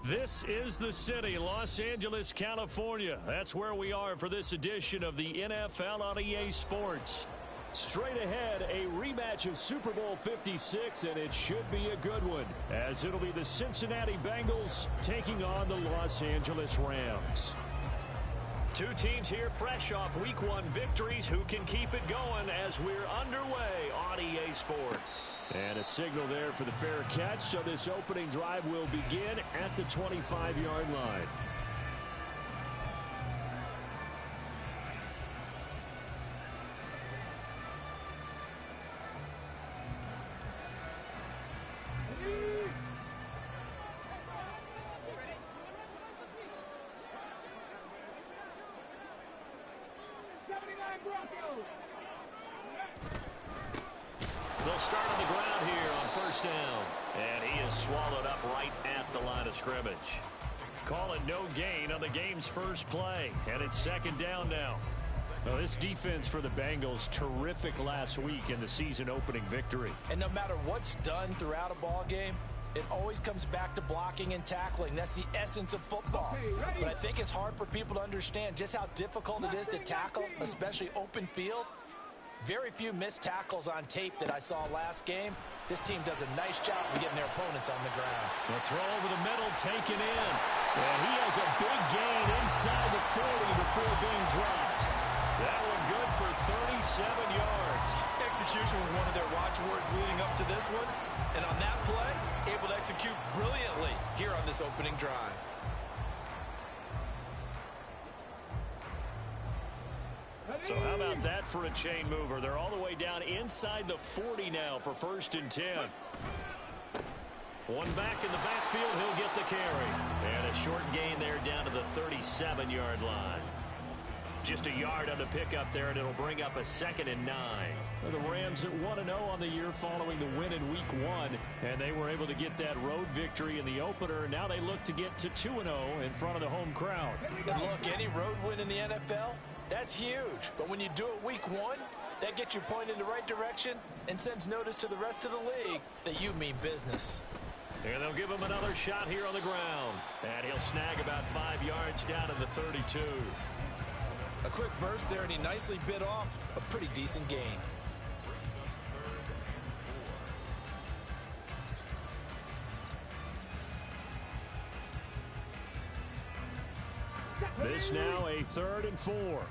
This is the city, Los Angeles, California. That's where we are for this edition of the NFL on EA Sports. Straight ahead, a rematch of Super Bowl 56, and it should be a good one, as it'll be the Cincinnati Bengals taking on the Los Angeles Rams. Two teams here fresh off Week 1 victories who can keep it going as we're underway on EA Sports. And a signal there for the fair catch, so this opening drive will begin at the 25-yard line. They'll start on the ground here on first down. And he is swallowed up right at the line of scrimmage. Call it no gain on the game's first play. And it's second down now. Well, this defense for the Bengals, terrific last week in the season-opening victory. And no matter what's done throughout a ball game, it always comes back to blocking and tackling. That's the essence of football. But I think it's hard for people to understand just how difficult it is to tackle, especially open field. Very few missed tackles on tape that I saw last game. This team does a nice job of getting their opponents on the ground. The throw over the middle, taken in. And he has a big gain inside the 40 before being dropped. That one good for 37 yards. Execution was one of their watchwords leading up to this one. And on that play, able to execute brilliantly here on this opening drive. So how about that for a chain mover? They're all the way down inside the 40 now for first and 10. One back in the backfield, he'll get the carry. And a short gain there down to the 37-yard line. Just a yard on the pickup there, and it'll bring up a 2nd and 9. The Rams at 1-0 on the year following the win in Week 1, and they were able to get that road victory in the opener. Now they look to get to 2-0 in front of the home crowd. And look, any road win in the NFL, that's huge. But when you do it Week 1, that gets you pointed in the right direction and sends notice to the rest of the league that you mean business. And they'll give him another shot here on the ground. And he'll snag about 5 yards down to the 32. A quick burst there, and he nicely bit off a pretty decent gain. This now a 3rd and 4.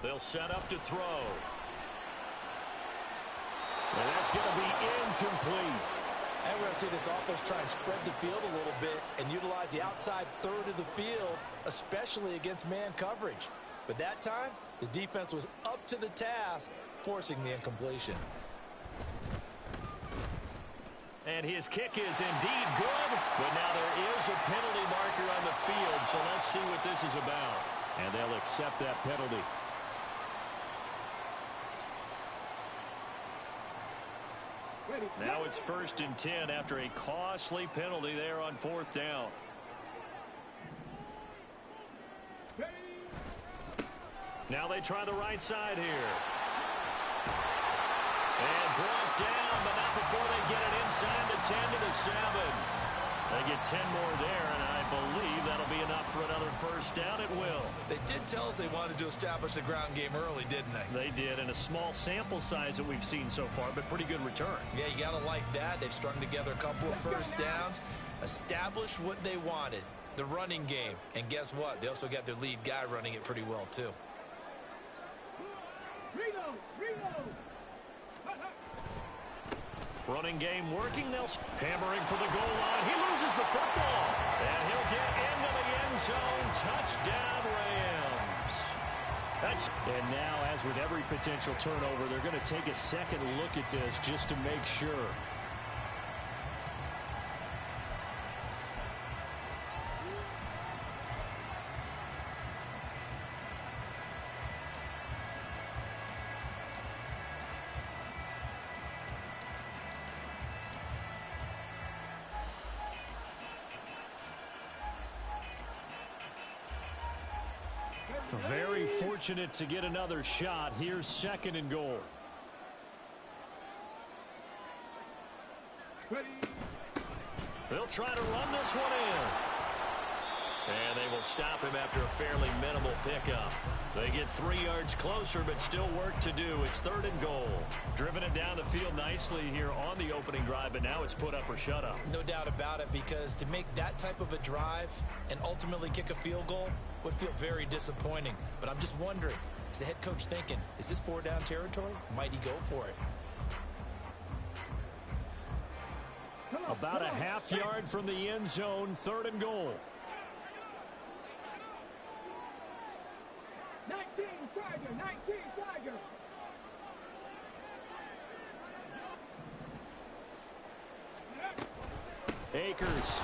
They'll set up to throw. And that's going to be incomplete. And we're going to see this offense try and spread the field a little bit and utilize the outside third of the field, especially against man coverage. But that time, the defense was up to the task, forcing the incompletion. And his kick is indeed good, but now there is a penalty marker on the field, so let's see what this is about. And they'll accept that penalty. Now it's 1st and 10 after a costly penalty there on 4th down. Now they try the right side here. And brought down, but not before they get it inside the 10 to the 7. They get 10 more there, and I believe that'll be enough for another first down. It will. They did tell us they wanted to establish the ground game early, didn't they? They did, and a small sample size that we've seen so far, but pretty good return. Yeah, you got to like that. They've strung together a couple of first downs, established what they wanted, the running game. And guess what? They also got their lead guy running it pretty well, too. Running game working. They'll hammering for the goal line. He loses the football. And he'll get into the end zone. Touchdown, Rams. And now, as with every potential turnover, they're going to take a second look at this just to make sure. Very fortunate to get another shot. Here's 2nd and goal. They'll try to run this one in. And they will stop him after a fairly minimal pickup. They get 3 yards closer, but still work to do. It's 3rd and goal. Driven it down the field nicely here on the opening drive, but now it's put up or shut up. No doubt about it, because to make that type of a drive and ultimately kick a field goal would feel very disappointing. But I'm just wondering, is the head coach thinking, is this 4-down territory? Might he go for it? About a half yard from the end zone, 3rd and goal. 19 Tiger. Akers.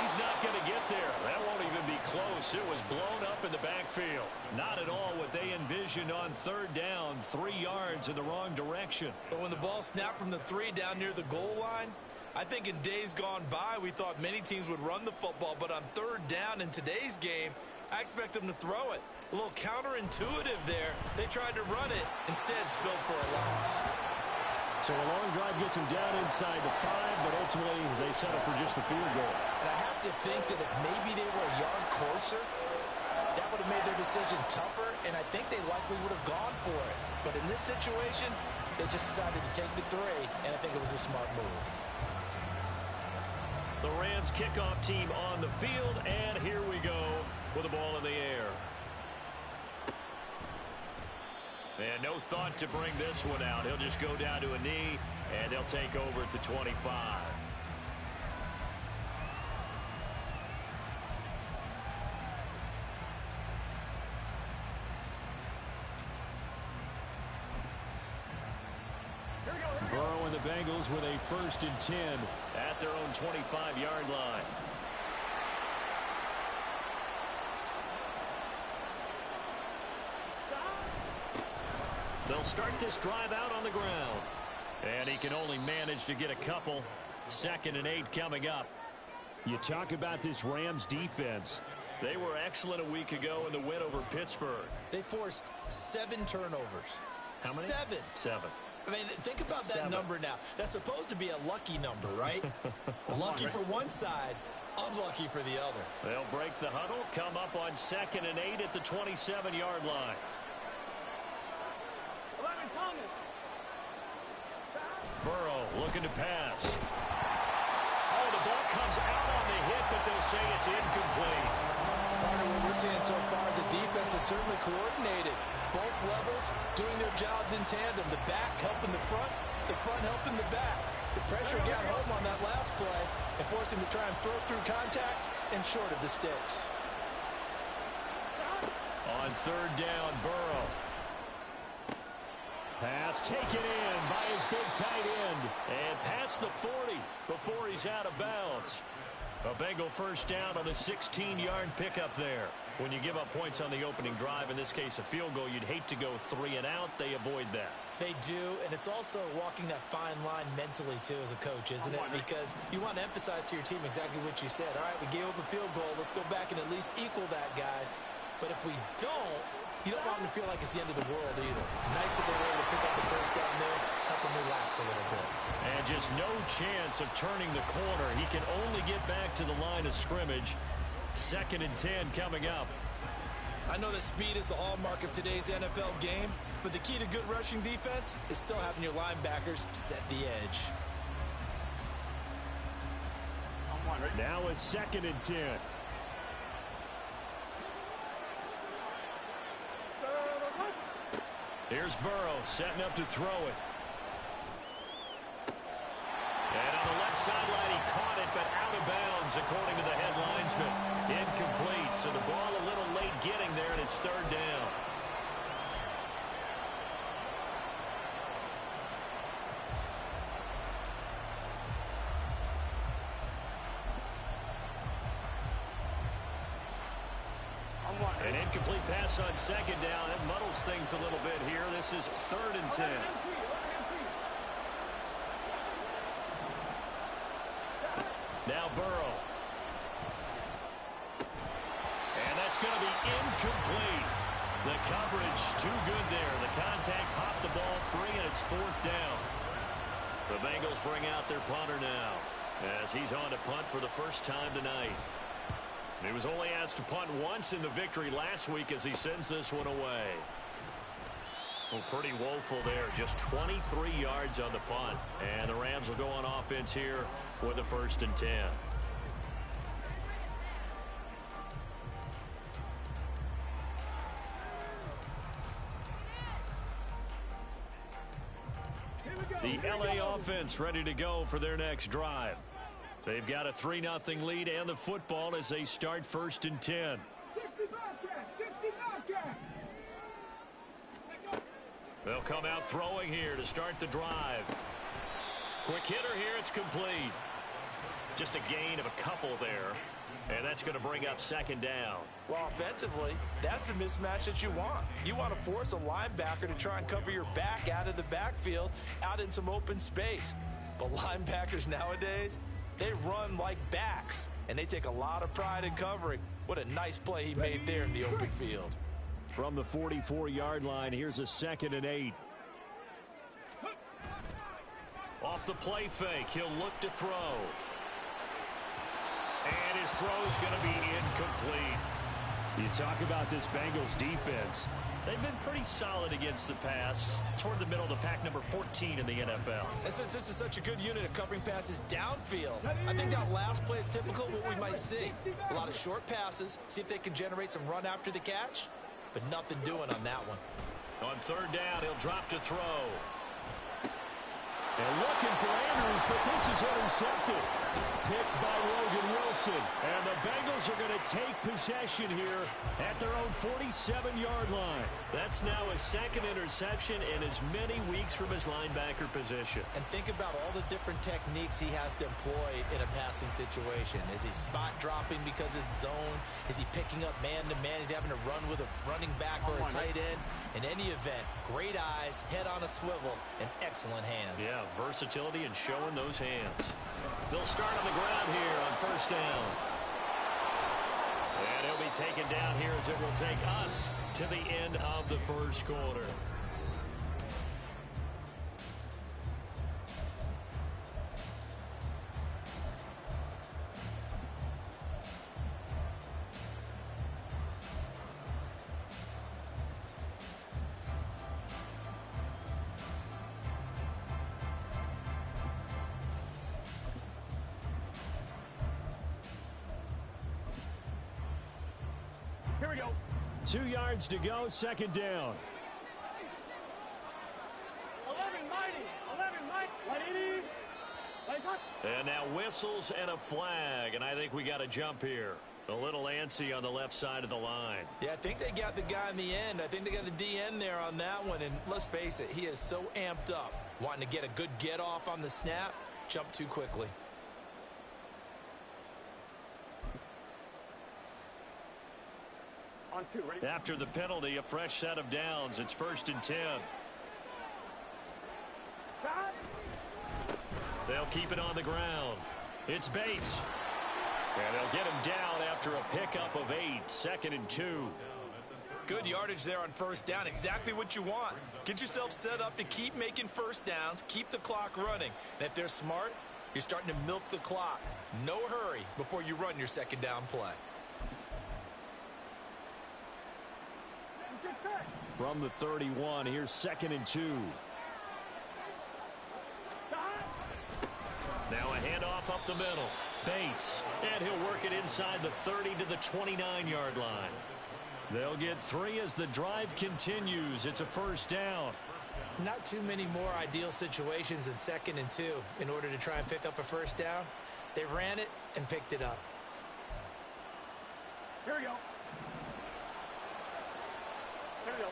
He's not going to get there. That won't even be close. It was blown up in the backfield. Not at all what they envisioned on 3rd down. 3 yards in the wrong direction. But when the ball snapped from the 3 down near the goal line, I think in days gone by, we thought many teams would run the football. But on 3rd down in today's game, I expect them to throw it. A little counterintuitive there. They tried to run it, instead spilled for a loss. So a long drive gets them down inside the 5, but ultimately they settle for just the field goal. And I have to think that if maybe they were a yard closer, that would have made their decision tougher, and I think they likely would have gone for it. But in this situation, they just decided to take the 3, and I think it was a smart move. The Rams kickoff team on the field, and here we go with the ball in the air. And no thought to bring this one out. He'll just go down to a knee, and they'll take over at the 25. Burrow and the Bengals with a 1st and 10 at their own 25-yard line. They'll start this drive out on the ground. And he can only manage to get a couple. 2nd and 8 coming up. You talk about this Rams defense. They were excellent a week ago in the win over Pittsburgh. They forced 7 turnovers. How many? 7. 7. I mean, think about that number now. That's supposed to be a lucky number, right? Lucky for one side, unlucky for the other. They'll break the huddle, come up on 2nd and 8 at the 27-yard line. Burrow looking to pass. Oh, the ball comes out on the hit, but they'll say it's incomplete. Part of what we're seeing so far is the defense is certainly coordinated. Both levels doing their jobs in tandem. The back helping the front helping the back. The pressure got home on that last play and forced him to try and throw through contact and short of the sticks. On 3rd down, Burrow. Pass taken in by his big tight end. And past the 40 before he's out of bounds. A Bengal 1st down on a 16-yard pickup there. When you give up points on the opening drive, in this case a field goal, you'd hate to go 3 and out. They avoid that. They do, and it's also walking that fine line mentally, too, as a coach, isn't it? Because you want to emphasize to your team exactly what you said. All right, we gave up a field goal. Let's go back and at least equal that, guys. But if we don't, you don't want them to feel like it's the end of the world either. Nice that they were able to pick up the 1st down there, help them relax a little bit. And just no chance of turning the corner. He can only get back to the line of scrimmage. 2nd and 10 coming up. I know that speed is the hallmark of today's NFL game, but the key to good rushing defense is still having your linebackers set the edge. Now a 2nd and 10. Here's Burrow setting up to throw it. And on the left sideline, he caught it, but out of bounds, according to the head linesman. Incomplete, so the ball a little late getting there, and it's 3rd down. An incomplete pass on 2nd down. It muddles things a little bit here. This is 3rd and 10. Now Burrow. And that's going to be incomplete. The coverage too good there. The contact popped the ball free, and it's 4th down. The Bengals bring out their punter now as he's on to punt for the first time tonight. He was only asked to punt once in the victory last week as he sends this one away. Well, pretty woeful there. Just 23 yards on the punt. And the Rams will go on offense here with the 1st and 10. The LA offense ready to go for their next drive. They've got a 3-0 lead and the football as they start 1st and 10. They'll come out throwing here to start the drive. Quick hitter here. It's complete. Just a gain of a couple there. And that's going to bring up 2nd down. Well, offensively, that's the mismatch that you want. You want to force a linebacker to try and cover your back out of the backfield, out in some open space. But linebackers nowadays, they run like backs, and they take a lot of pride in covering. What a nice play he made there in the open field. From the 44-yard line, here's a 2nd and 8. Off the play fake, he'll look to throw. And his throw's going to be incomplete. You talk about this Bengals defense. They've been pretty solid against the pass. Toward the middle of the pack, number 14 in the NFL. And since this is such a good unit of covering passes downfield, I think that last play is typical of what we might see. A lot of short passes, see if they can generate some run after the catch, but nothing doing on that one. On 3rd down, he'll drop to throw. And looking for Andrews, but this is intercepted. Picked by Logan Wilson. And the Bengals are going to take possession here at their own 47-yard line. That's now his 2nd interception in as many weeks from his linebacker position. And think about all the different techniques he has to employ in a passing situation. Is he spot dropping because it's zone? Is he picking up man-to-man? Is he having to run with a running back or a tight end? In any event, great eyes, head on a swivel, and excellent hands. Yeah, versatility and showing those hands. They'll start on the ground here on 1st down. And he'll be taken down here as it will take us to the end of the 1st quarter. Here we go. 2 yards to go, 2nd down. 11 mighty. And now whistles and a flag, and I think we got a jump here. A little antsy on the left side of the line. Yeah, I think they got the guy in the end. I think they got the DN there on that one. And let's face it, he is so amped up. Wanting to get a good get off on the snap, jump too quickly. On 2, ready? After the penalty, a fresh set of downs. It's 1st and 10. They'll keep it on the ground. It's Bates. And they'll get him down after a pickup of 8. 2nd and 2. Good yardage there on 1st down. Exactly what you want. Get yourself set up to keep making 1st downs, keep the clock running. And if they're smart, you're starting to milk the clock. No hurry before you run your 2nd down play. From the 31, here's 2nd and 2. Now a handoff up the middle. Bates. And he'll work it inside the 30 to the 29-yard line. They'll get 3 as the drive continues. It's a 1st down. Not too many more ideal situations than 2nd and 2 in order to try and pick up a 1st down. They ran it and picked it up. Here we go. Here we go.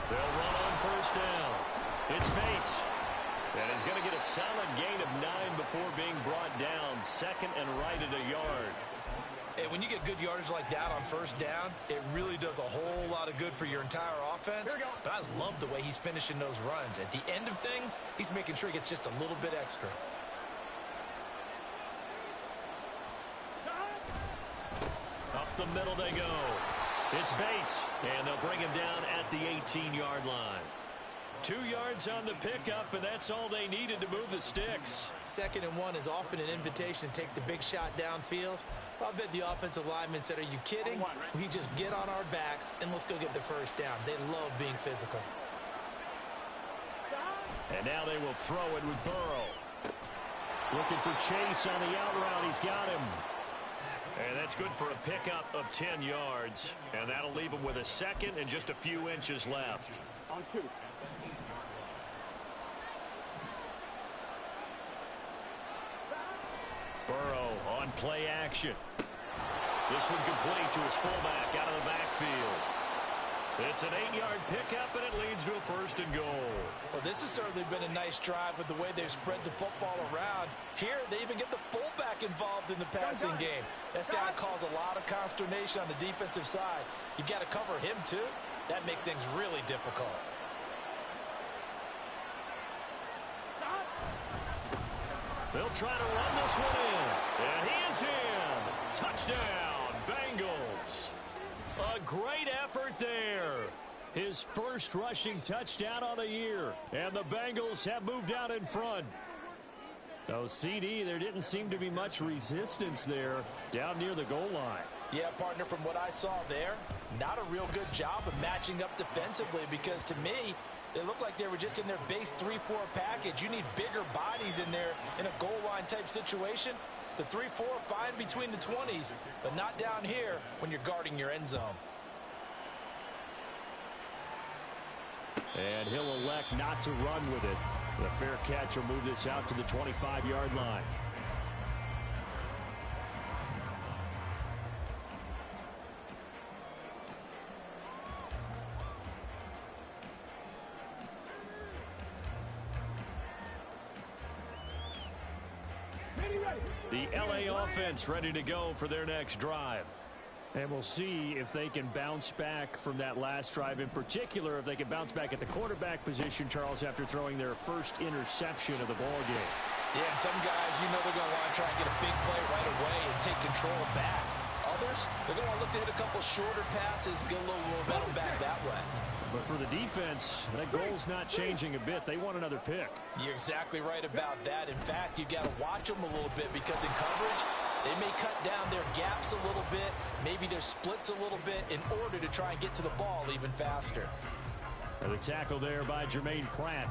They'll run on 1st down. It's Bates. And he's going to get a solid gain of 9 before being brought down. 2nd and right at a yard. And when you get good yardage like that on 1st down, it really does a whole lot of good for your entire offense. But I love the way he's finishing those runs. At the end of things, he's making sure he gets just a little bit extra. the middle they go. It's Bates, and they'll bring him down at the 18-yard line. 2 yards on the pickup, and that's all they needed to move the sticks. 2nd and 1 is often an invitation to take the big shot downfield. I bet the offensive lineman said, are you kidding? We just get on our backs, and let's go get the first down. They love being physical. And now they will throw it with Burrow. Looking for Chase on the out route. He's got him. And that's good for a pickup of 10 yards. And that'll leave him with a second and just a few inches left. On 2. Burrow on play action. This one complete to his fullback out of the backfield. It's an 8-yard pickup, and it leads to a 1st and goal. Well, this has certainly been a nice drive with the way they've spread the football around. Here, they even get the fullback involved in the passing game. That's got to cause a lot of consternation on the defensive side. You've got to cover him, too. That makes things really difficult. They'll try to run this one in. And he is in. Touchdown, Bengals. A great effort there. His first rushing touchdown on the year. And the Bengals have moved out in front. So, CD, there didn't seem to be much resistance there down near the goal line. Yeah, partner, from what I saw there, not a real good job of matching up defensively because, to me, they look like they were just in their base 3-4 package. You need bigger bodies in there in a goal line type situation. The 3-4 fine between the 20s, but not down here when you're guarding your end zone. And he'll elect not to run with it. The fair catch will move this out to the 25-yard line. The LA offense ready to go for their next drive. And we'll see if they can bounce back from that last drive. In particular, if they can bounce back at the quarterback position, Charles, after throwing their first interception of the ball game. Yeah, and some guys, you know they're going to want to try and get a big play right away and take control back. Others, they're going to want to look to hit a couple shorter passes, get a little momentum back that way. But for the defense, that goal's not changing a bit. They want another pick. You're exactly right about that. In fact, you've got to watch them a little bit because in coverage, they may cut down their gaps a little bit, maybe their splits a little bit in order to try and get to the ball even faster. And the tackle there by Jermaine Pratt.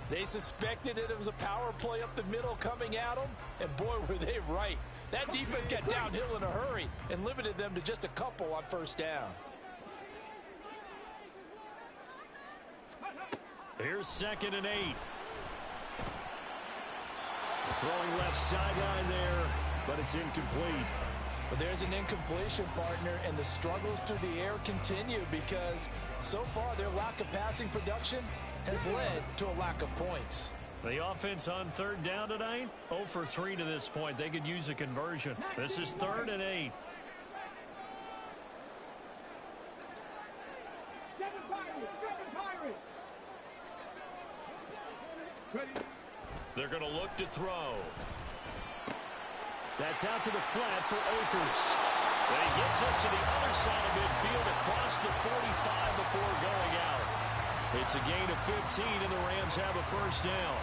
They suspected it was a power play up the middle coming at them, and boy, were they right. That defense got downhill in a hurry and limited them to just a couple on first down. Here's 2nd and 8. Throwing left sideline there, but it's incomplete. But there's an incompletion, partner, and the struggles through the air continue because so far their lack of passing production has led to a lack of points. The offense on 3rd down tonight, 0 for 3 to this point. They could use a conversion. This is 3rd and 8. They're going to look to throw. That's out to the flat for Akers. And he gets us to the other side of midfield across the 45 before going out. It's a gain of 15, and the Rams have a first down.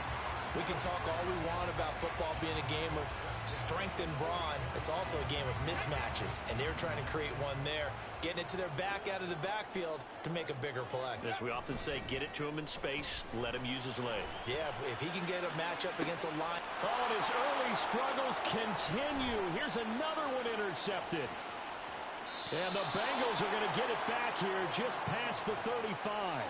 We can talk all we want about football being a game of strength and brawn. It's also a game of mismatches, and they're trying to create one there, getting it to their back out of the backfield to make a bigger play. As we often say, get it to him in space, let him use his leg. Yeah, if he can get a matchup against a line. Oh, and his early struggles continue. Here's another one intercepted. And the Bengals are going to get it back here just past the 35.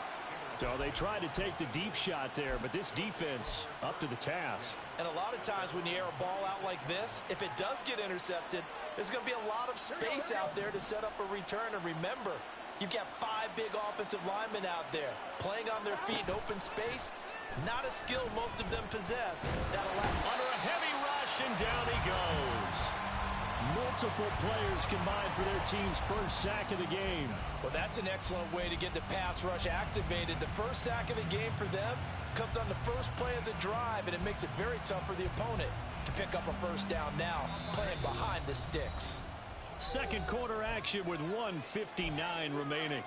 So they tried to take the deep shot there, but this defense up to the task. And a lot of times when you air a ball out like this, if it does get intercepted, there's going to be a lot of space out there to set up a return. And remember, you've got 5 big offensive linemen out there playing on their feet in open space. Not a skill most of them possess. Under a heavy rush, and down he goes. Multiple players combined for their team's first sack of the game. Well, that's an excellent way to get the pass rush activated. The first sack of the game for them comes on the first play of the drive, and it makes it very tough for the opponent to pick up a first down now, playing behind the sticks. Second quarter action with 1:59 remaining.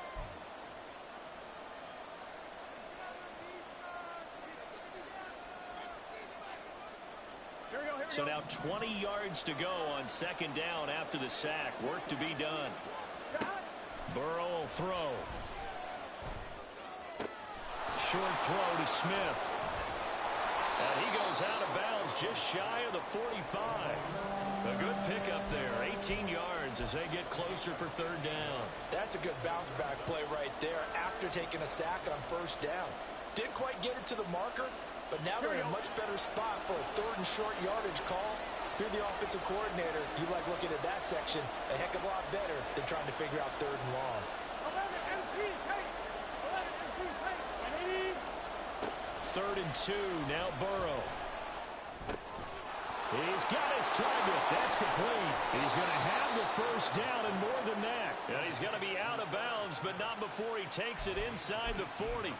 So now 20 yards to go on second down after the sack. Work to be done. Burrow will throw. Short throw to Smith. And he goes out of bounds just shy of the 45. A good pickup there. 18 yards as they get closer for third down. That's a good bounce back play right there after taking a sack on first down. Didn't quite get it to the marker, but now they're in a much better spot for a third and short yardage call. If you're the offensive coordinator, you like looking at that section a heck of a lot better than trying to figure out third and long. 3rd and 2, now Burrow. He's got his target. That's complete. He's going to have the first down and more than that. And he's going to be out of bounds, but not before he takes it inside the 40.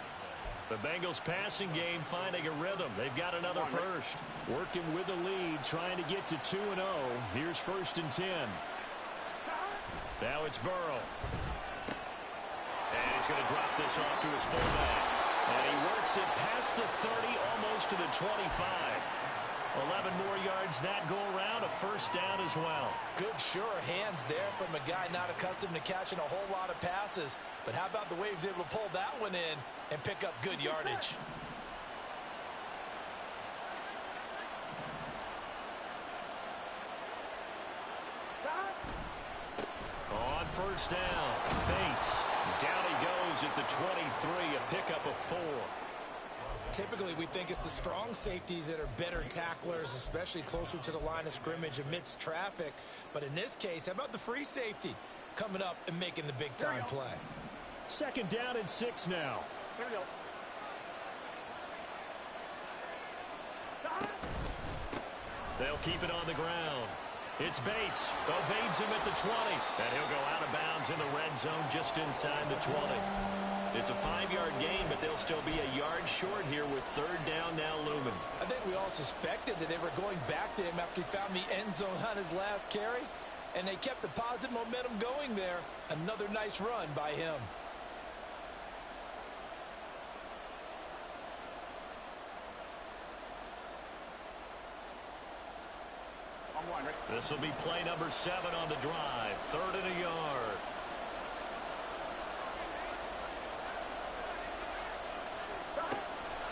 The Bengals passing game finding a rhythm. They've got another first. Working with the lead, trying to get to 2-0. Here's 1st and 10. Now it's Burrow. And he's going to drop this off to his fullback. And he works it past the 30, almost to the 25. 11 more yards that go around, a first down as well. Good, sure hands there from a guy not accustomed to catching a whole lot of passes. But how about the way he was able to pull that one in and pick up good yardage? On first down, Bates. Down he goes at the 23, a pickup of 4. Typically, we think it's the strong safeties that are better tacklers, especially closer to the line of scrimmage amidst traffic. But in this case, how about the free safety coming up and making the big-time play? 2nd down and 6 now. Here we go. They'll keep it on the ground. It's Bates. Evades him at the 20. And he'll go out of bounds in the red zone just inside the 20. It's a 5-yard gain, but they'll still be a yard short here with 3rd down now looming. I think we all suspected that they were going back to him after he found the end zone on his last carry. And they kept the positive momentum going there. Another nice run by him. This will be play number 7 on the drive. 3rd and a yard.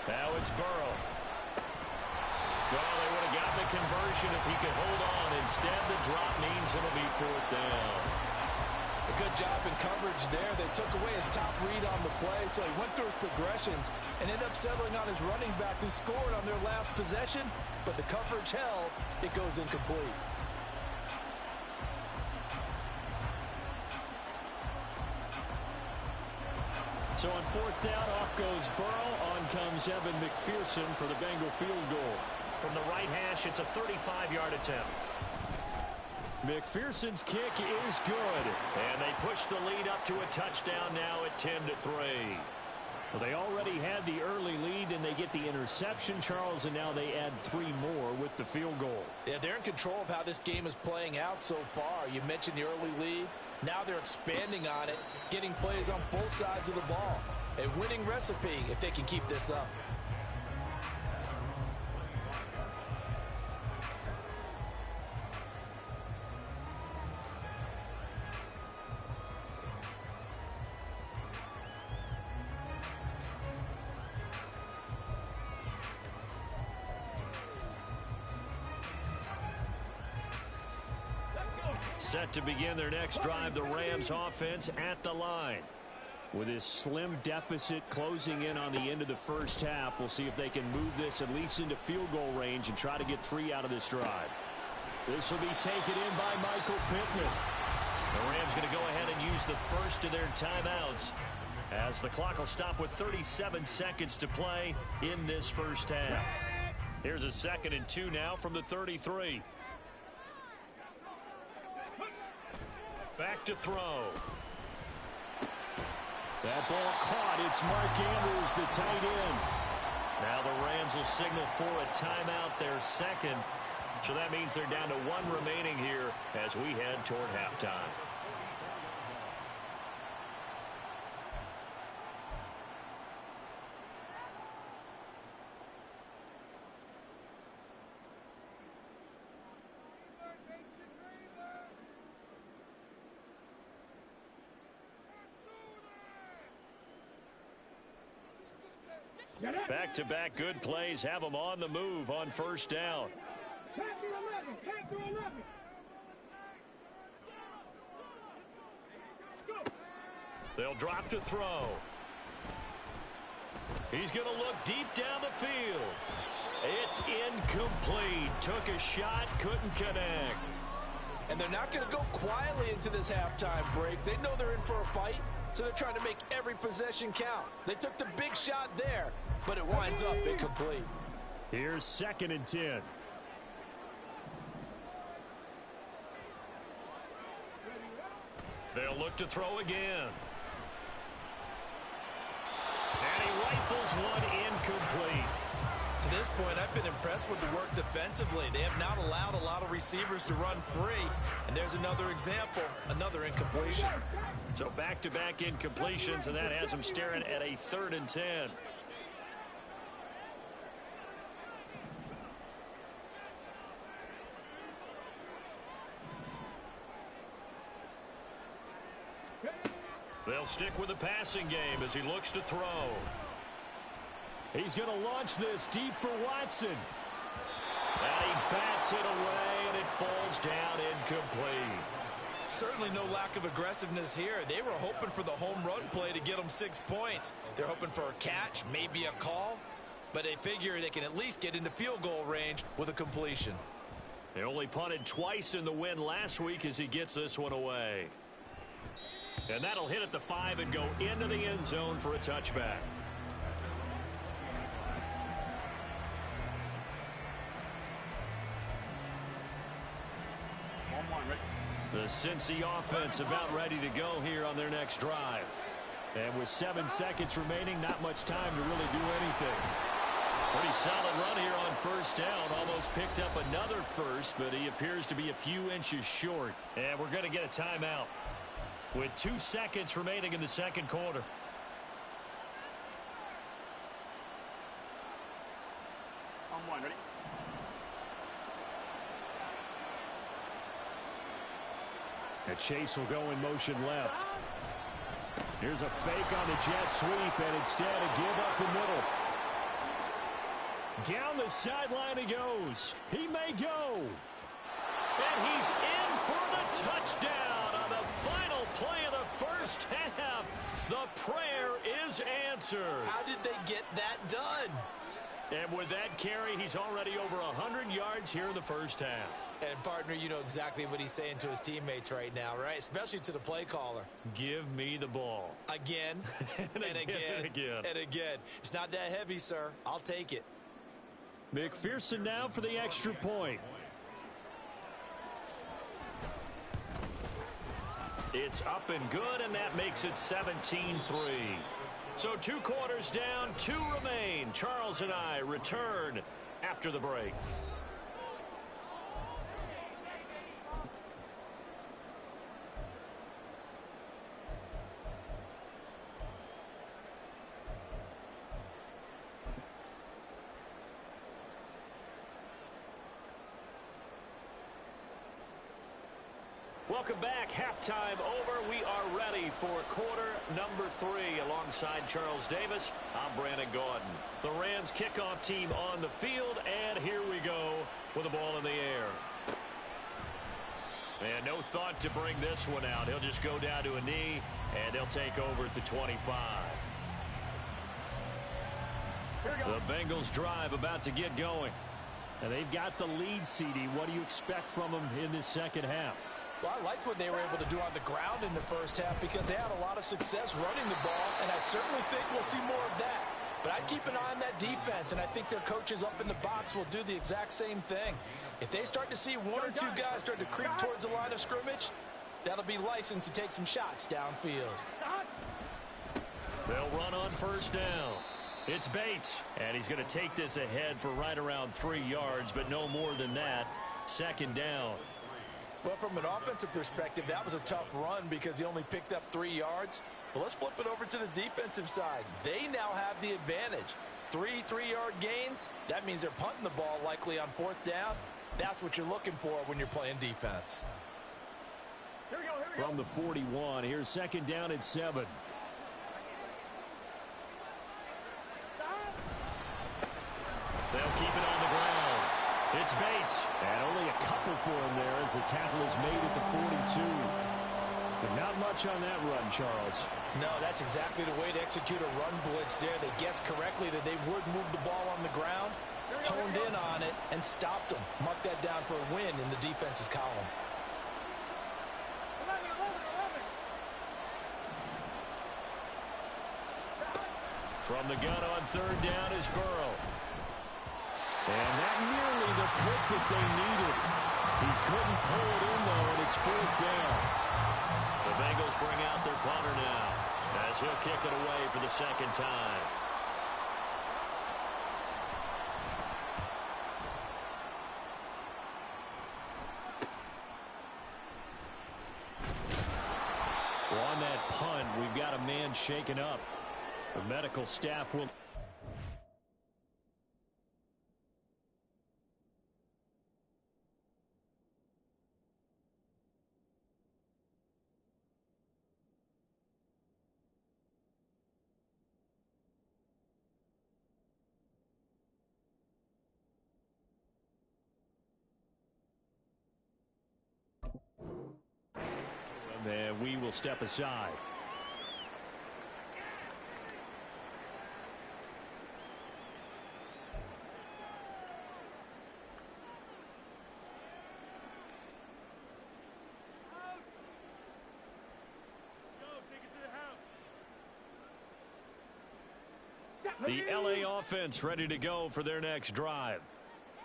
Now it's Burrow. Well, they would have gotten the conversion if he could hold on. Instead, the drop means it'll be 4th down. A good job in coverage there. They took away his top read on the play, so he went through his progressions and ended up settling on his running back who scored on their last possession, but the coverage held. It goes incomplete. So on 4th down, off goes Burrow. On comes Evan McPherson for the Bengal field goal. From the right hash, it's a 35-yard attempt. McPherson's kick is good. And they push the lead up to a touchdown now at 10-3. Well, they already had the early lead, and they get the interception, Charles, and now they add 3 more with the field goal. Yeah, they're in control of how this game is playing out so far. You mentioned the early lead. Now they're expanding on it, getting plays on both sides of the ball. A winning recipe if they can keep this up. Set to begin their next drive, the Rams offense at the line. With his slim deficit closing in on the end of the first half, we'll see if they can move this at least into field goal range and try to get 3 out of this drive. This will be taken in by Michael Pittman. The Rams going to go ahead and use the first of their timeouts as the clock will stop with 37 seconds to play in this first half. Here's a 2nd and 2 now from the 33. Back to throw. That ball caught. It's Mark Andrews, the tight end. Now the Rams will signal for a timeout, their second. So that means they're down to 1 remaining here as we head toward halftime. Back-to-back good plays have them on the move on first down. They'll drop to throw. He's going to look deep down the field. It's incomplete. Took a shot, couldn't connect. And they're not going to go quietly into this halftime break. They know they're in for a fight, so they're trying to make every possession count. They took the big shot there, but it winds up incomplete. Here's 2nd and 10. They'll look to throw again. And he rifles one incomplete. To this point, I've been impressed with the work defensively. They have not allowed a lot of receivers to run free. And there's another example, another incompletion. So back-to-back incompletions, and that has them staring at a 3rd and 10. They'll stick with the passing game as he looks to throw. He's going to launch this deep for Watson. And he bats it away, and it falls down incomplete. Certainly no lack of aggressiveness here. They were hoping for the home run play to get them 6 points. They're hoping for a catch, maybe a call, but they figure they can at least get into field goal range with a completion. They only punted twice in the win last week as he gets this one away. And that'll hit at the 5 and go into the end zone for a touchback. The Cincy offense about ready to go here on their next drive. And with 7 seconds remaining, not much time to really do anything. Pretty solid run here on first down. Almost picked up another first, but he appears to be a few inches short. And we're going to get a timeout with 2 seconds remaining in the second quarter. On 1, ready? And Chase will go in motion left. Here's a fake on the jet sweep, and instead a give up the middle. Down the sideline he goes. He may go. And he's in for the touchdown on the final play of the first half. The prayer is answered. How did they get that done? And with that carry, he's already over 100 yards here in the first half. And, partner, you know exactly what he's saying to his teammates right now, right? Especially to the play caller. Give me the ball. Again, and again. It's not that heavy, sir. I'll take it. McPherson now for the extra point. It's up and good, and that makes it 17-3. So 2 quarters down, 2 remain. Charles and I return after the break. Welcome back. Halftime over. We are ready for quarter number 3 alongside Charles Davis. I'm Brandon Gaudin. The Rams kickoff team on the field, and here we go with the ball in the air. And no thought to bring this one out. He'll just go down to a knee, and they'll take over at the 25. The Bengals drive about to get going. And they've got the lead, CD. What do you expect from them in this second half? Well, I liked what they were able to do on the ground in the first half because they had a lot of success running the ball, and I certainly think we'll see more of that. But I'd keep an eye on that defense, and I think their coaches up in the box will do the exact same thing. If they start to see 1 or 2 guys start to creep towards the line of scrimmage, that'll be license to take some shots downfield. They'll run on first down. It's Bates, and he's going to take this ahead for right around 3 yards, but no more than that. Second down. Well, from an offensive perspective, that was a tough run because he only picked up 3 yards. But let's flip it over to the defensive side. They now have the advantage. 3 3-yard gains, that means they're punting the ball likely on 4th down. That's what you're looking for when you're playing defense. Here we go. From the 41, here's second down at 7. They'll keep it on the ground. It's Bates. And only a couple for him there as the tackle is made at the 42. But not much on that run, Charles. No, that's exactly the way to execute a run blitz there. They guessed correctly that they would move the ball on the ground, honed in on it, and stopped them. Mark that down for a win in the defense's column. From the gun on 3rd down is Burrow. And that nearly the pick that they needed. He couldn't pull it in, though, and it's 4th down. The Bengals bring out their punter now as he'll kick it away for the second time. Well, on that punt, we've got a man shaken up. The medical staff will... And we will step aside. The LA offense ready to go for their next drive.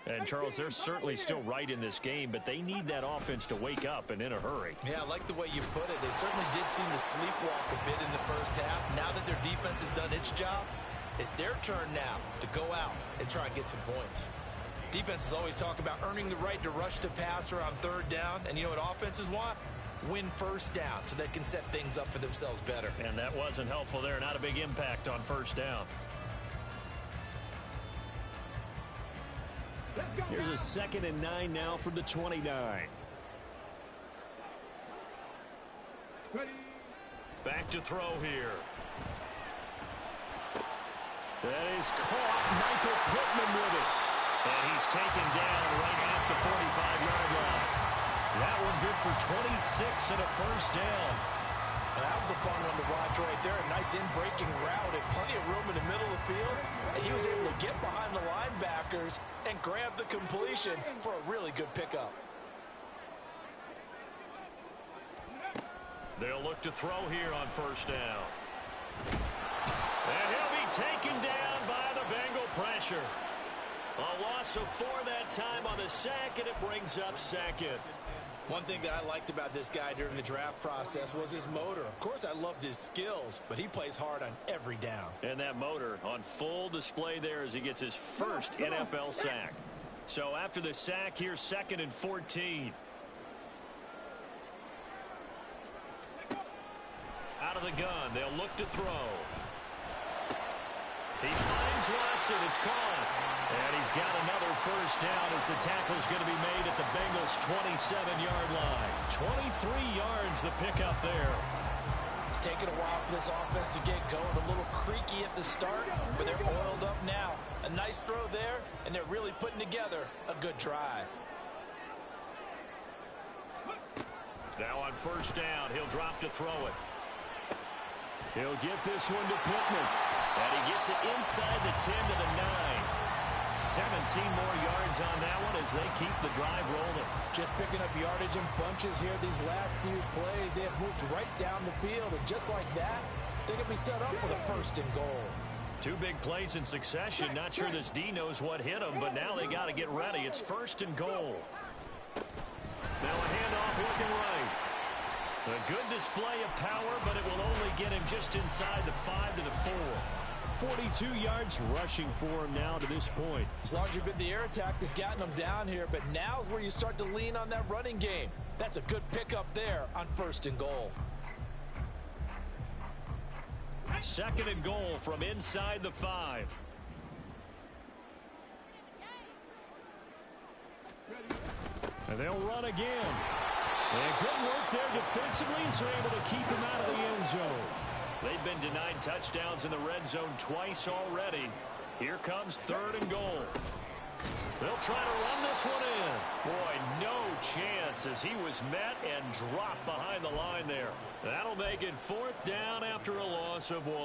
And, Charles, they're certainly still right in this game, but they need that offense to wake up and in a hurry. Yeah, I like the way you put it. They certainly did seem to sleepwalk a bit in the first half. Now that their defense has done its job, it's their turn now to go out and try and get some points. Defenses always talk about earning the right to rush the passer on 3rd down. And you know what offenses want? Win 1st down so they can set things up for themselves better. And that wasn't helpful there. Not a big impact on 1st down. Here's a 2nd and 9 now from the 29. Back to throw here. That is caught. Michael Pittman with it. And he's taken down right at the 45-yard line. That one good for 26 and a 1st down. That was a fun one to watch right there. A nice in-breaking route and plenty of room in the middle of the field. And he was able to get behind the linebackers and grab the completion for a really good pickup. They'll look to throw here on 1st down. And he'll be taken down by the Bengal pressure. A loss of 4 that time on the sack, and it brings up 2nd. One thing that I liked about this guy during the draft process was his motor. Of course, I loved his skills, but he plays hard on every down. And that motor on full display there as he gets his first NFL sack. So after the sack, here's 2nd and 14. Out of the gun, they'll look to throw. He finds Watson. It's caught. And he's got another 1st down as the tackle's going to be made at the Bengals' 27-yard line. 23 yards the pickup there. It's taken a while for this offense to get going. A little creaky at the start, but they're oiled up now. A nice throw there, and they're really putting together a good drive. Now on 1st down, he'll drop to throw it. He'll get this one to Pittman. And he gets it inside the 10 to the 9. 17 more yards on that one as they keep the drive rolling. Just picking up yardage in bunches here these last few plays. They have moved right down the field, and just like that, they can be set up with a 1st and goal. 2 big plays in succession. Not sure this D knows what hit him, but now they got to get ready. It's 1st and goal. Now a handoff looking right. A good display of power, but it will only get him just inside the 5 to the 4. 42 yards rushing for him now to this point. As long as you've been the air attack that's gotten them down here, but now is where you start to lean on that running game. That's a good pickup there on 1st and goal. 2nd and goal from inside the 5. And they'll run again. And good work there defensively as they're able to keep him out of the end zone. They've been denied touchdowns in the red zone twice already. Here comes 3rd and goal. They'll try to run this one in. Boy, no chance as he was met and dropped behind the line there. That'll make it 4th down after a loss of 1.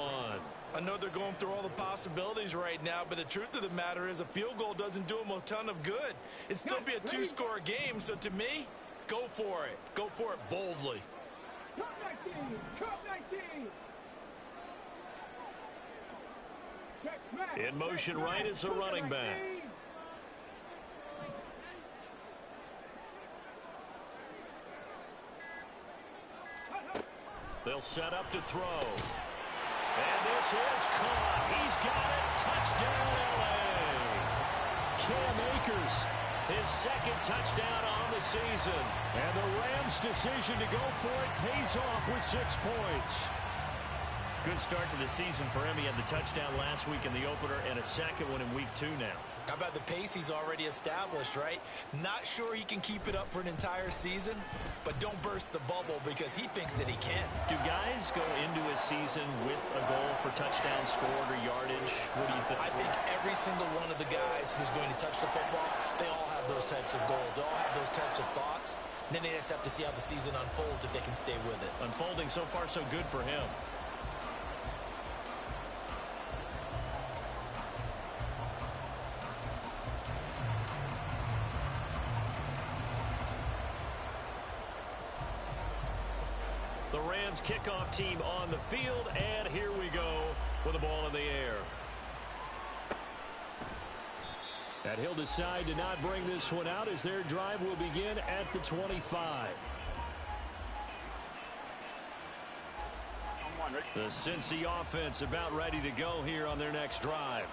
I know they're going through all the possibilities right now, but the truth of the matter is a field goal doesn't do them a ton of good. It'd still be a 2-score game, so to me, go for it. Go for it boldly. In motion right is a running back. They'll set up to throw. And this is caught. He's got it. Touchdown, L.A. Cam Akers, his 2nd touchdown on the season. And the Rams' decision to go for it pays off with 6 points. Good start to the season for him. He had the touchdown last week in the opener and a 2nd one in week 2 now. How about the pace he's already established, right? Not sure he can keep it up for an entire season, but don't burst the bubble because he thinks that he can. Do guys go into a season with a goal for touchdown scored or yardage? What do you think? I think every single one of the guys who's going to touch the football, they all have those types of goals. They all have those types of thoughts. And then they just have to see how the season unfolds if they can stay with it. Unfolding so far so good for him. The Rams kickoff team on the field, and here we go with the ball in the air. And he'll decide to not bring this one out as their drive will begin at the 25. The Cincy offense about ready to go here on their next drive.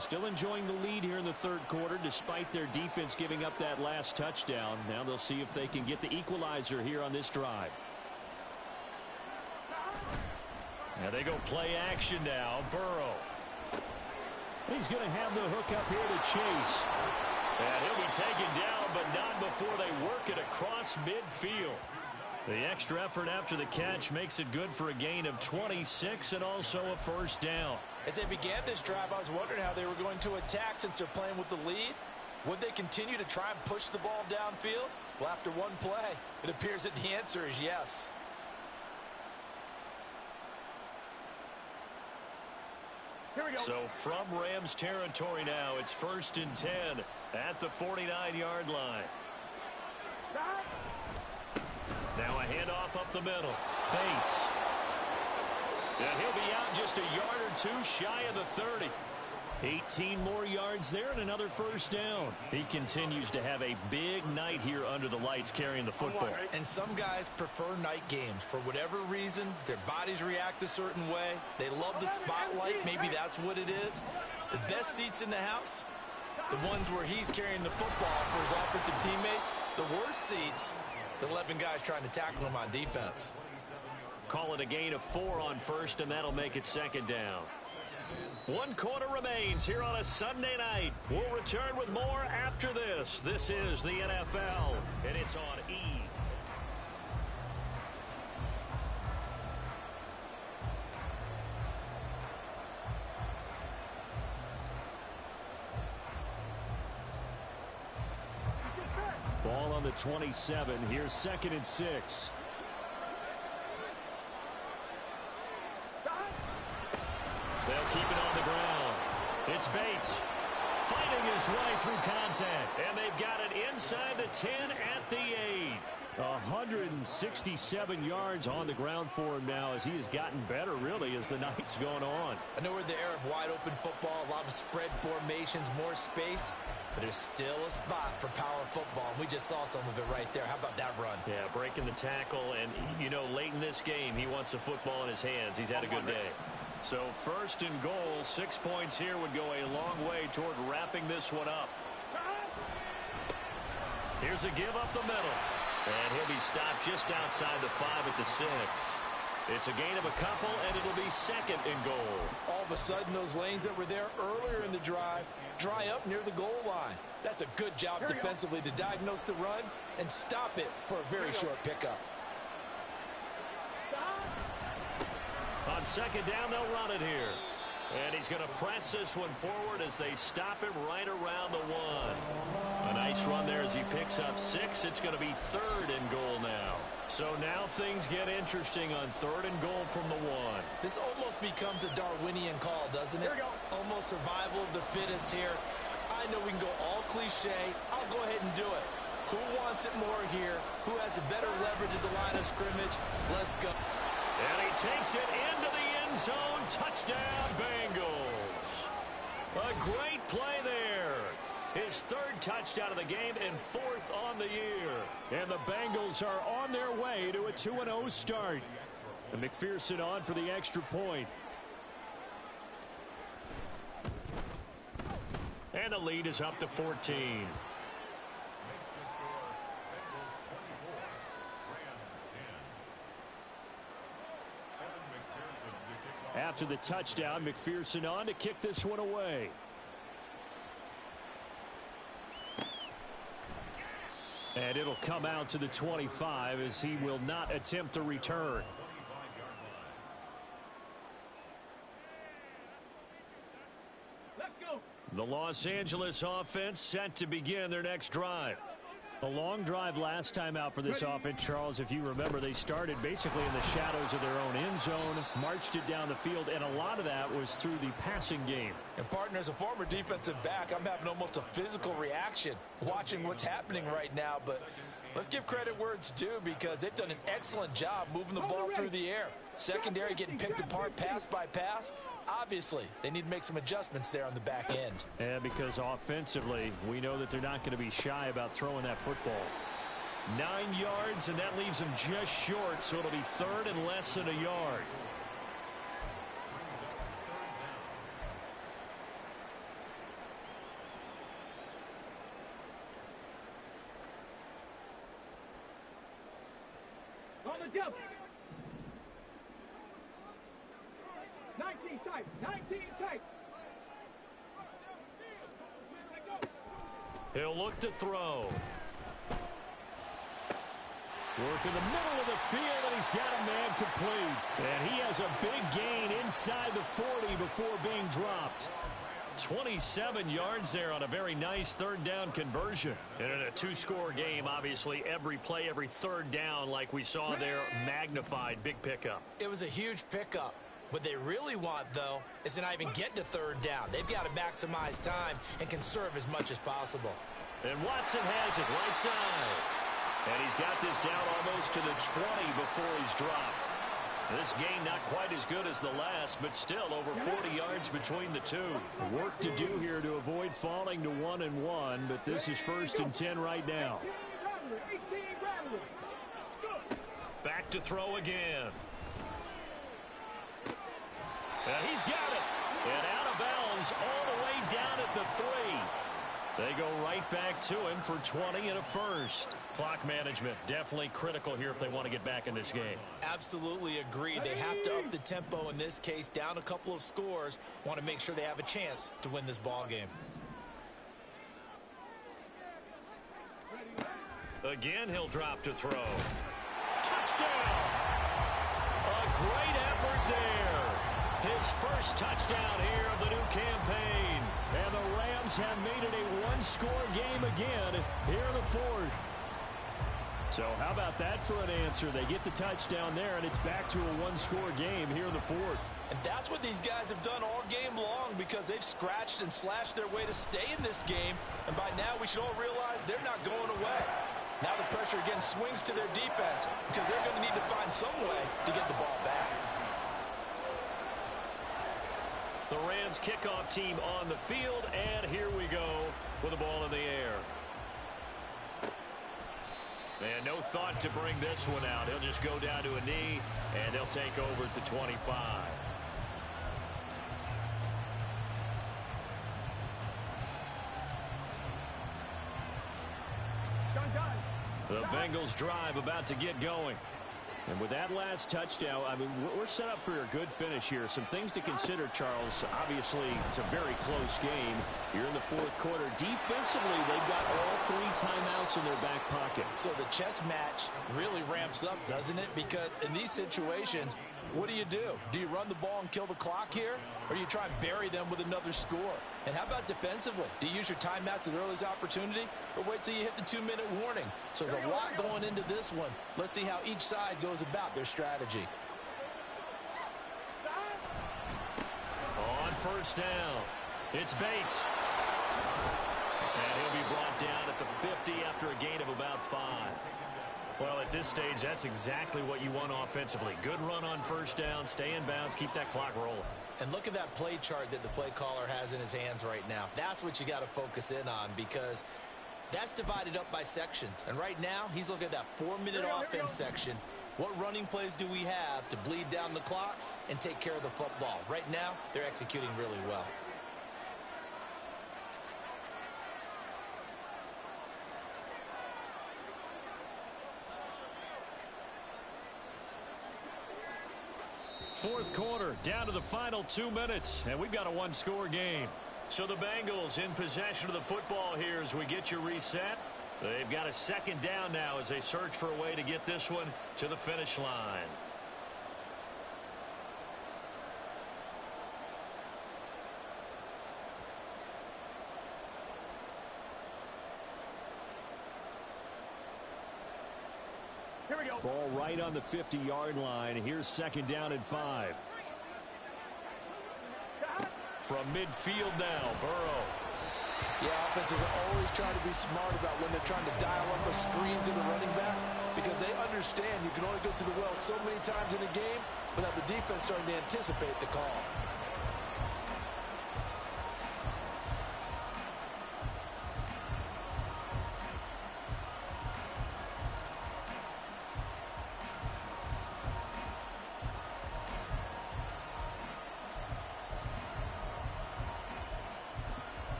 Still enjoying the lead here in the 3rd quarter despite their defense giving up that last touchdown. Now they'll see if they can get the equalizer here on this drive. Now they go play action now. Burrow. He's going to have the hook up here to Chase. And he'll be taken down, but not before they work it across midfield. The extra effort after the catch makes it good for a gain of 26 and also a 1st down. As they began this drive, I was wondering how they were going to attack since they're playing with the lead. Would they continue to try and push the ball downfield? Well, after one play, it appears that the answer is yes. Here we go. So from Rams territory now, it's 1st and 10 at the 49-yard line. Now a handoff up the middle. Bates. And he'll be out just a yard or 2 shy of the 30. 18 more yards there and another 1st down. He continues to have a big night here under the lights carrying the football. And some guys prefer night games. For whatever reason, their bodies react a certain way. They love the spotlight. Maybe that's what it is. The best seats in the house, the ones where he's carrying the football for his offensive teammates. The worst seats, the 11 guys trying to tackle him on defense. Call it a gain of 4 on 1st, and that'll make it 2nd down. 1 quarter remains here on a Sunday night. We'll return with more after this. This is the NFL, and it's on E! Ball on the 27. Here's 2nd and 6. They'll keep it on the ground. It's Bates fighting his way through contact. And they've got it inside the 10 at the 8. 167 yards on the ground for him now as he has gotten better, really, as the night's going on. I know we're in the era of wide-open football, a lot of spread formations, more space, but there's still a spot for power football. We just saw some of it right there. How about that run? Yeah, breaking the tackle, and, you know, late in this game, he wants the football in his hands. He's had a good day. So first and goal, 6 points here would go a long way toward wrapping this one up. Here's a give up the middle. And he'll be stopped just outside the 5 at the 6. It's a gain of a couple, and it'll be second and goal. All of a sudden, those lanes that were there earlier in the drive dry up near the goal line. That's a good job defensively to diagnose the run and stop it for a very short pickup. On second down, they'll run it here. And he's going to press this one forward as they stop him right around the 1. A nice run there as he picks up 6. It's going to be third and goal now. So now things get interesting on third and goal from the 1. This almost becomes a Darwinian call, doesn't it? Almost survival of the fittest here. I know we can go all cliche. I'll go ahead and do it. Who wants it more here? Who has a better leverage at the line of scrimmage? Let's go. And he takes it into the end zone. Touchdown, Bengals. A great play there. His third touchdown of the game and 4th on the year. And the Bengals are on their way to a 2-0 start. And McPherson on for the extra point. And the lead is up to 14. After the touchdown, McPherson on to kick this one away. And it'll come out to the 25 as he will not attempt a return. Let's go. The Los Angeles offense set to begin their next drive. A long drive last time out for this offense, Charles. If you remember, they started basically in the shadows of their own end zone, marched it down the field, and a lot of that was through the passing game. And, partner, as a former defensive back, I'm having almost a physical reaction watching what's happening right now. But let's give credit where it's due because they've done an excellent job moving the ball through the air. Secondary getting picked apart pass by pass. Obviously, they need to make some adjustments there on the back end. And because offensively, we know that they're not going to be shy about throwing that football. 9 yards, and that leaves them just short, so it'll be third and less than a yard. On the jump. 19 tight. 19 tight. He'll look to throw. Work in the middle of the field, and he's got a man complete. And he has a big gain inside the 40 before being dropped. 27 yards there on a very nice third down conversion. And in a 2-score game, obviously, every play, every third down, like we saw there, magnified, big pickup. It was a huge pickup. What they really want, though, is to not even get to third down. They've got to maximize time and conserve as much as possible. And Watson has it right side. And he's got this down almost to the 20 before he's dropped. This game not quite as good as the last, but still over 40 yards between the two. Work to do here to avoid falling to 1-1, but this is 1st and 10 right now. Back to throw again. And he's got it. And out of bounds all the way down at the 3. They go right back to him for 20 and a first. Clock management definitely critical here if they want to get back in this game. Absolutely agreed. They have to up the tempo in this case, down a couple of scores. Want to make sure they have a chance to win this ball game. Again, he'll drop to throw. Touchdown! A great effort there. His first touchdown here of the new campaign. And the Rams have made it a one-score game again here in the 4th. So how about that for an answer? They get the touchdown there, and it's back to a one-score game here in the 4th. And that's what these guys have done all game long because they've scratched and slashed their way to stay in this game. And by now, we should all realize they're not going away. Now the pressure again swings to their defense because they're going to need to find some way to get the ball back. The Rams kickoff team on the field, and here we go with the ball in the air. And no thought to bring this one out. He'll just go down to a knee, and they'll take over at the 25. Bengals drive about to get going. And with that last touchdown, I mean, we're set up for a good finish here. Some things to consider, Charles. Obviously, it's a very close game. You're in the fourth quarter. Defensively, they've got all 3 timeouts in their back pocket. So the chess match really ramps up, doesn't it? Because in these situations, what do? Do you run the ball and kill the clock here? Or do you try and bury them with another score? And how about defensively? Do you use your timeouts at the earliest opportunity? Or wait till you hit the 2-minute warning? So there's a lot going into this one. Let's see how each side goes about their strategy. On first down, it's Bates. And he'll be brought down at the 50 after a gain of about 5. Well, at this stage, that's exactly what you want offensively. Good run on first down, stay in bounds, keep that clock rolling. And look at that play chart that the play caller has in his hands right now. That's what you got to focus in on, because that's divided up by sections. And right now, he's looking at that 4-minute offense section. What running plays do we have to bleed down the clock and take care of the football? Right now, they're executing really well. Fourth quarter, down to the final 2 minutes, and we've got a 1-score game. So the Bengals in possession of the football here as we get you reset. They've got a second down now as they search for a way to get this one to the finish line. Here we go. Ball right on the 50-yard line. Here's second down and 5. From midfield now, Burrow. Yeah, offenses are always trying to be smart about when they're trying to dial up a screen to the running back, because they understand you can only go to the well so many times in a game without the defense starting to anticipate the call.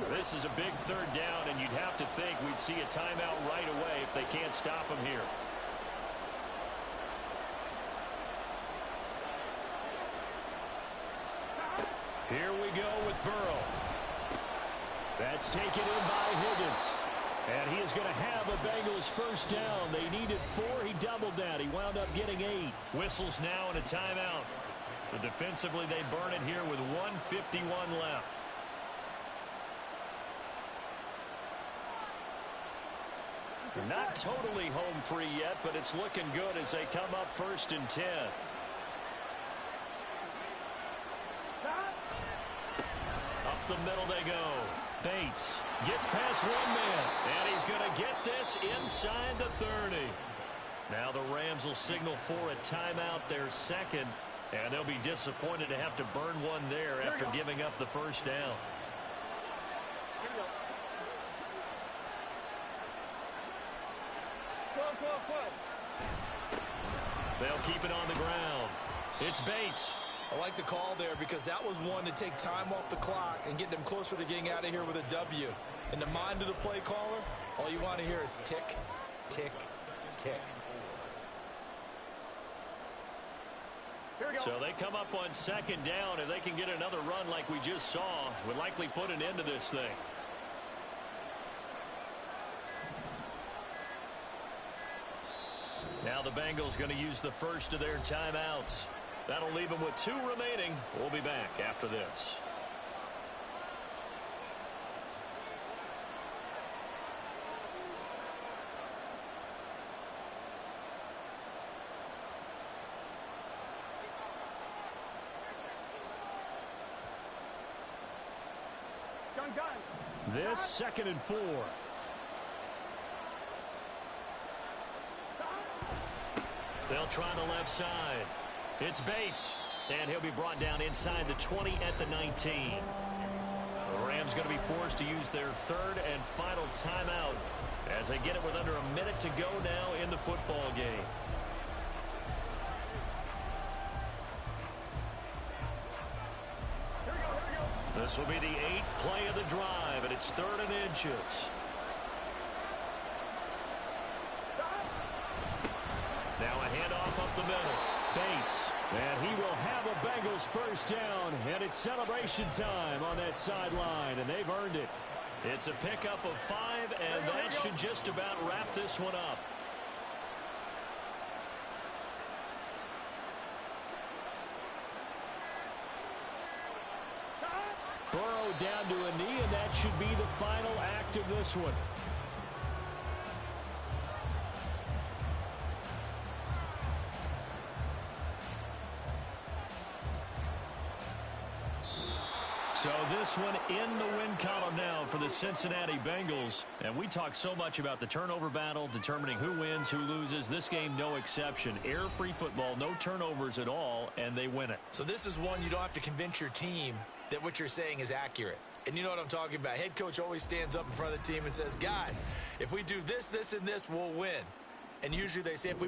This is a big third down, and you'd have to think we'd see a timeout right away if they can't stop him here. Here we go with Burrow. That's taken in by Higgins. And he is going to have a Bengals first down. They needed 4. He doubled that. He wound up getting 8. Whistles now and a timeout. So defensively, they burn it here with 1:51 left. Not totally home free yet, but it's looking good as they come up 1st and 10. Up the middle they go. Bates gets past one man, and he's going to get this inside the 30. Now the Rams will signal for a timeout, their second, and they'll be disappointed to have to burn one there after giving up the first down. They'll keep it on the ground. It's Bates. I like the call there because that was one to take time off the clock and get them closer to getting out of here with a W. In the mind of the play caller, all you want to hear is tick, tick, tick. So they come up on second down. If they can get another run like we just saw, would likely put an end to this thing. Now the Bengals going to use the first of their timeouts. That'll leave them with 2 remaining. We'll be back after this. This 2nd and 4. They'll try the left side. It's Bates, and he'll be brought down inside the 20 at the 19. The Rams going to be forced to use their 3rd and final timeout as they get it with under a minute to go now in the football game. This will be the 8th play of the drive, and it's 3rd and inches. handoff up the middle. Bates. And he will have the Bengals first down. And it's celebration time on that sideline. And they've earned it. It's a pickup of 5, and that should just about wrap this one up. Burrow down to a knee, and that should be the final act of this one. So this one in the win column now for the Cincinnati Bengals. And we talk so much about the turnover battle, determining who wins, who loses. This game, no exception. Air-free football, no turnovers at all, and they win it. So this is one you don't have to convince your team that what you're saying is accurate. And you know what I'm talking about. Head coach always stands up in front of the team and says, guys, if we do this, this, and this, we'll win. And usually they say if we